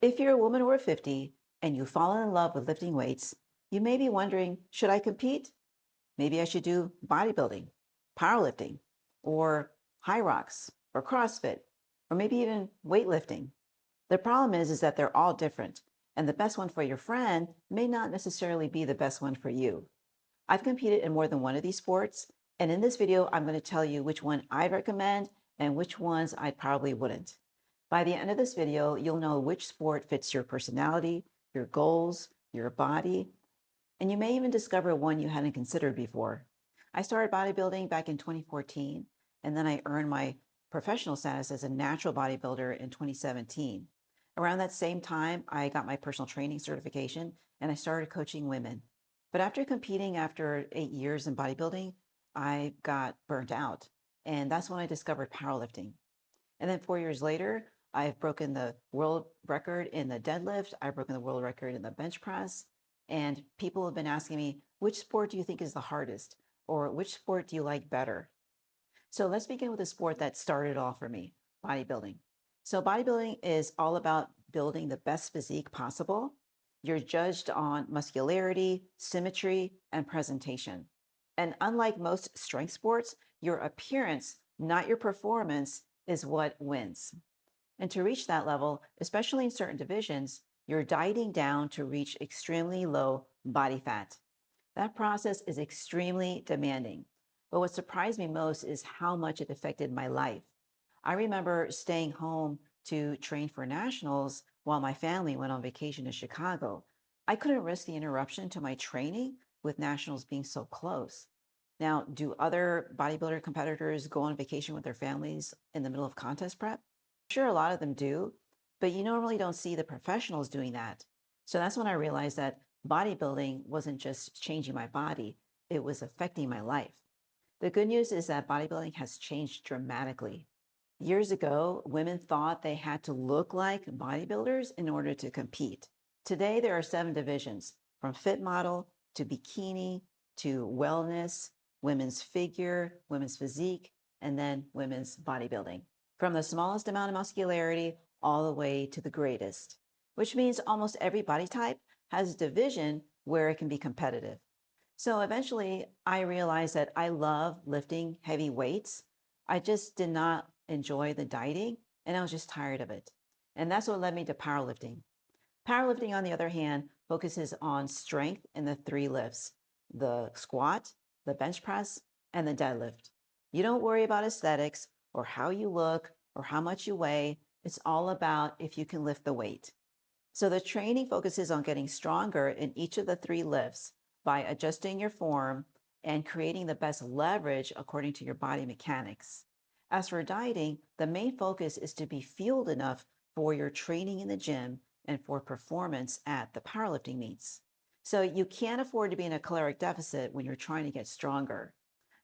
If you're a woman over 50 and you've fallen in love with lifting weights, you may be wondering, should I compete? Maybe I should do bodybuilding, powerlifting, or high rocks, or CrossFit, or maybe even weightlifting. The problem is that they're all different, and the best one for your friend may not necessarily be the best one for you. I've competed in more than one of these sports, and in this video, I'm going to tell you which one I'd recommend and which ones I probably wouldn't. By the end of this video, you'll know which sport fits your personality, your goals, your body, and you may even discover one you hadn't considered before. I started bodybuilding back in 2014, and then I earned my professional status as a natural bodybuilder in 2017. Around that same time, I got my personal training certification and I started coaching women. But after competing after 8 years in bodybuilding, I got burnt out. And that's when I discovered powerlifting. And then 4 years later, I've broken the world record in the deadlift. I've broken the world record in the bench press. And people have been asking me, which sport do you think is the hardest? Or which sport do you like better? So let's begin with a sport that started all for me, bodybuilding. So bodybuilding is all about building the best physique possible. You're judged on muscularity, symmetry, and presentation. And unlike most strength sports, your appearance, not your performance, is what wins. And to reach that level, especially in certain divisions, you're dieting down to reach extremely low body fat. That process is extremely demanding. But what surprised me most is how much it affected my life. I remember staying home to train for nationals while my family went on vacation to Chicago. I couldn't risk the interruption to my training with nationals being so close. Now, do other bodybuilder competitors go on vacation with their families in the middle of contest prep? Sure, a lot of them do, but you normally don't see the professionals doing that. So that's when I realized that bodybuilding wasn't just changing my body, it was affecting my life. The good news is that bodybuilding has changed dramatically. Years ago, women thought they had to look like bodybuilders in order to compete. Today, there are 7 divisions, from fit model to bikini to wellness, women's figure, women's physique, and then women's bodybuilding. From the smallest amount of muscularity all the way to the greatest, which means almost every body type has a division where it can be competitive. So eventually, I realized that I love lifting heavy weights. I just did not enjoy the dieting, and I was just tired of it. And that's what led me to powerlifting. Powerlifting, on the other hand, focuses on strength in the 3 lifts: the squat, the bench press, and the deadlift. You don't worry about aesthetics or how you look or how much you weigh. It's all about if you can lift the weight. So the training focuses on getting stronger in each of the 3 lifts by adjusting your form and creating the best leverage according to your body mechanics. As for dieting, the main focus is to be fueled enough for your training in the gym and for performance at the powerlifting meets. So you can't afford to be in a caloric deficit when you're trying to get stronger.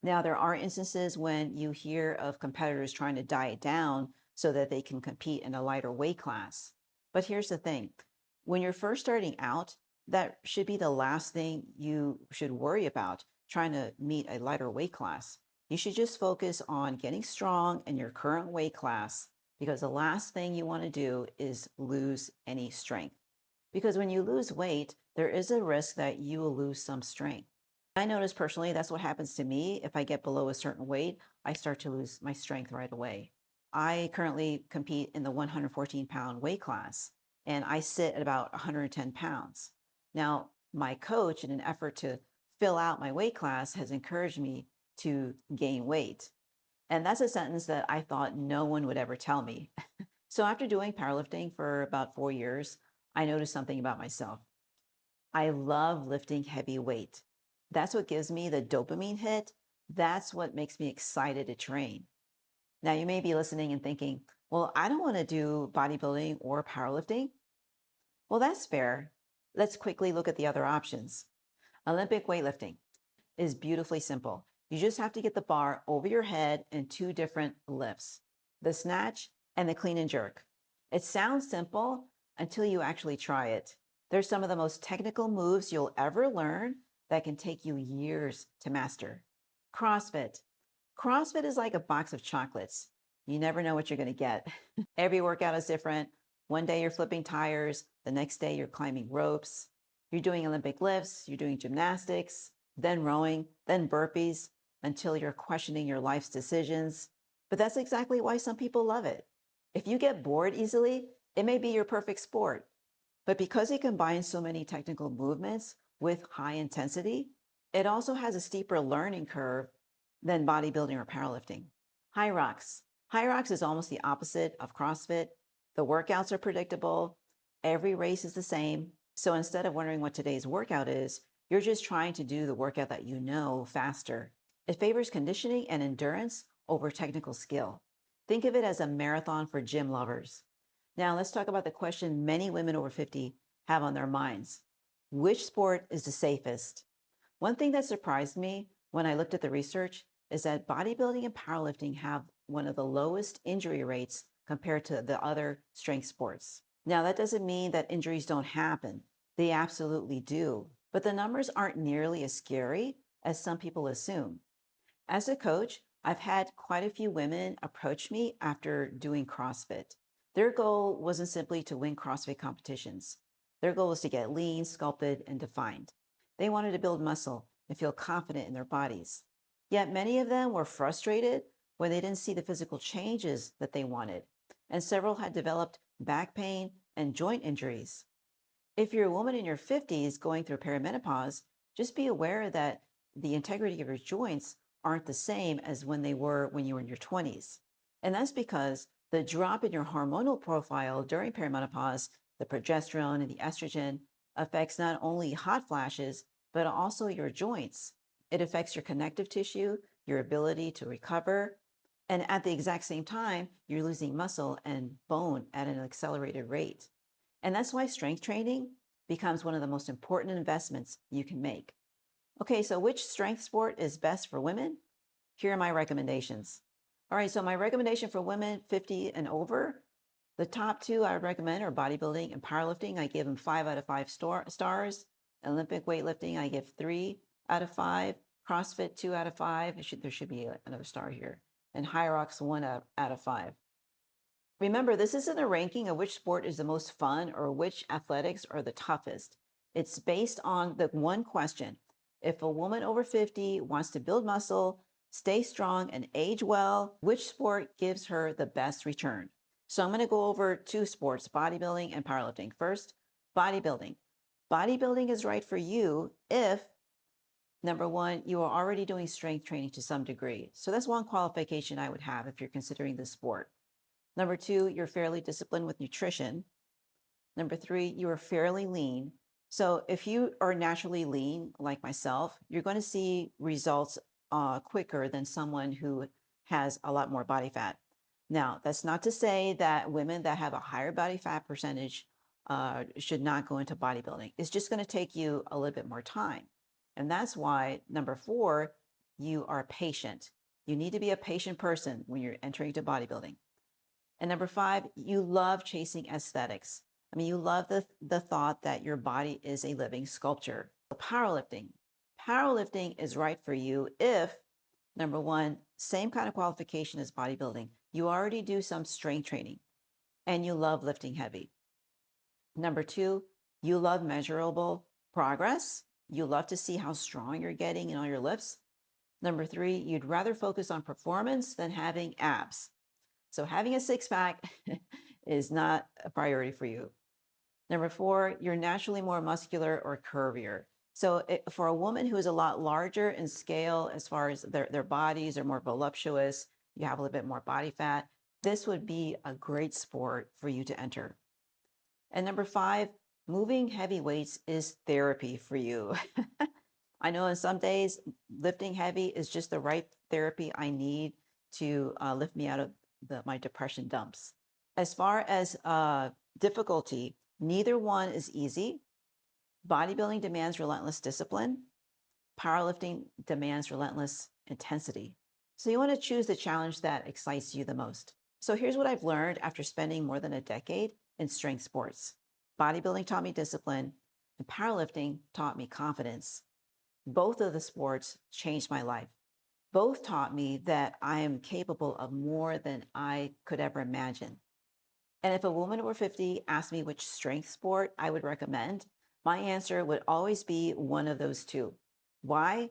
Now, there are instances when you hear of competitors trying to diet down so that they can compete in a lighter weight class. But here's the thing, when you're first starting out, that should be the last thing you should worry about, trying to meet a lighter weight class. You should just focus on getting strong in your current weight class, because the last thing you want to do is lose any strength. Because when you lose weight, there is a risk that you will lose some strength. I notice personally that's what happens to me. If I get below a certain weight, I start to lose my strength right away. I currently compete in the 114-pound weight class, and I sit at about 110 pounds. Now, my coach, in an effort to fill out my weight class, has encouraged me to gain weight. And that's a sentence that I thought no one would ever tell me. So after doing powerlifting for about 4 years, I noticed something about myself. I love lifting heavy weight. That's what gives me the dopamine hit. That's what makes me excited to train. Now, you may be listening and thinking, well, I don't want to do bodybuilding or powerlifting. Well, that's fair. Let's quickly look at the other options. Olympic weightlifting is beautifully simple. You just have to get the bar over your head in 2 different lifts, the snatch and the clean and jerk. It sounds simple until you actually try it. There's some of the most technical moves you'll ever learn that can take you years to master. CrossFit. CrossFit is like a box of chocolates. You never know what you're going to get. Every workout is different. One day you're flipping tires, the next day you're climbing ropes, you're doing Olympic lifts, you're doing gymnastics, then rowing, then burpees, until you're questioning your life's decisions. But that's exactly why some people love it. If you get bored easily, it may be your perfect sport. But because it combines so many technical movements with high intensity, it also has a steeper learning curve than bodybuilding or powerlifting. High rocks. High rocks is almost the opposite of CrossFit. The workouts are predictable. Every race is the same. So instead of wondering what today's workout is, you're just trying to do the workout that you know faster. It favors conditioning and endurance over technical skill. Think of it as a marathon for gym lovers. Now, let's talk about the question many women over 50 have on their minds. Which sport is the safest? One thing that surprised me when I looked at the research is that bodybuilding and powerlifting have one of the lowest injury rates compared to the other strength sports. Now, that doesn't mean that injuries don't happen. They absolutely do. But the numbers aren't nearly as scary as some people assume. As a coach, I've had quite a few women approach me after doing CrossFit. Their goal wasn't simply to win CrossFit competitions. Their goal was to get lean, sculpted, and defined. They wanted to build muscle and feel confident in their bodies. Yet many of them were frustrated when they didn't see the physical changes that they wanted, and several had developed back pain and joint injuries. If you're a woman in your 50s going through perimenopause, just be aware that the integrity of your joints aren't the same as when they were when you were in your 20s. And that's because the drop in your hormonal profile during perimenopause, the progesterone and the estrogen, affects not only hot flashes, but also your joints. It affects your connective tissue, your ability to recover. And at the exact same time, you're losing muscle and bone at an accelerated rate. And that's why strength training becomes one of the most important investments you can make. Okay, so which strength sport is best for women? Here are my recommendations. All right, so my recommendation for women 50 and over, the top two I would recommend are bodybuilding and powerlifting. I give them 5 out of 5 stars. Olympic weightlifting, I give 3 out of 5. CrossFit, 2 out of 5. There should be another star here. And high rocks, 1 out of 5. Remember, this isn't a ranking of which sport is the most fun or which athletics are the toughest. It's based on the one question. If a woman over 50 wants to build muscle, stay strong, and age well, which sport gives her the best return? So I'm going to go over two sports, bodybuilding and powerlifting. First, bodybuilding. Bodybuilding is right for you if, number one, you are already doing strength training to some degree. So that's one qualification I would have if you're considering this sport. Number two, you're fairly disciplined with nutrition. Number three, you are fairly lean. So if you are naturally lean, like myself, you're going to see results quicker than someone who has a lot more body fat. Now, that's not to say that women that have a higher body fat percentage should not go into bodybuilding. It's just going to take you a little bit more time. And that's why, number four, you are patient. You need to be a patient person when you're entering into bodybuilding. And number five, you love chasing aesthetics. I mean, you love the thought that your body is a living sculpture. Powerlifting. Powerlifting is right for you if, number one, same kind of qualification as bodybuilding. You already do some strength training and you love lifting heavy. Number two, you love measurable progress. You love to see how strong you're getting in all your lifts. Number three, you'd rather focus on performance than having abs. So having a six pack is not a priority for you. Number four, you're naturally more muscular or curvier. So for a woman who is a lot larger in scale as far as their bodies are more voluptuous, you have a little bit more body fat, this would be a great sport for you to enter. And number five, moving heavy weights is therapy for you. I know in some days lifting heavy is just the right therapy I need to lift me out of my depression dumps. As far as difficulty, neither one is easy. Bodybuilding demands relentless discipline. Powerlifting demands relentless intensity. So you want to choose the challenge that excites you the most. So here's what I've learned after spending more than a decade in strength sports. Bodybuilding taught me discipline, and powerlifting taught me confidence. Both of the sports changed my life. Both taught me that I am capable of more than I could ever imagine. And if a woman over 50 asked me which strength sport I would recommend, my answer would always be one of those two. Why?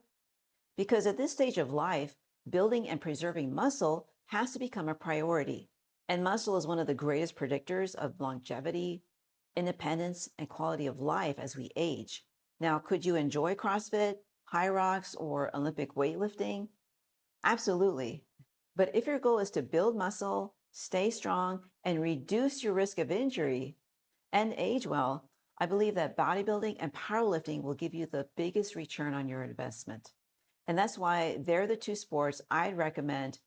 Because at this stage of life, building and preserving muscle has to become a priority. And muscle is one of the greatest predictors of longevity, independence, and quality of life as we age. Now, could you enjoy CrossFit, high rocks, or Olympic weightlifting? Absolutely. But if your goal is to build muscle, stay strong, and reduce your risk of injury and age well, I believe that bodybuilding and powerlifting will give you the biggest return on your investment. And that's why they're the two sports I'd recommend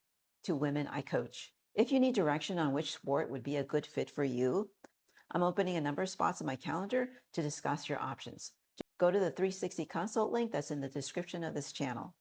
to women I coach. If you need direction on which sport would be a good fit for you, I'm opening a number of spots in my calendar to discuss your options. Go to the 360 consult link that's in the description of this channel.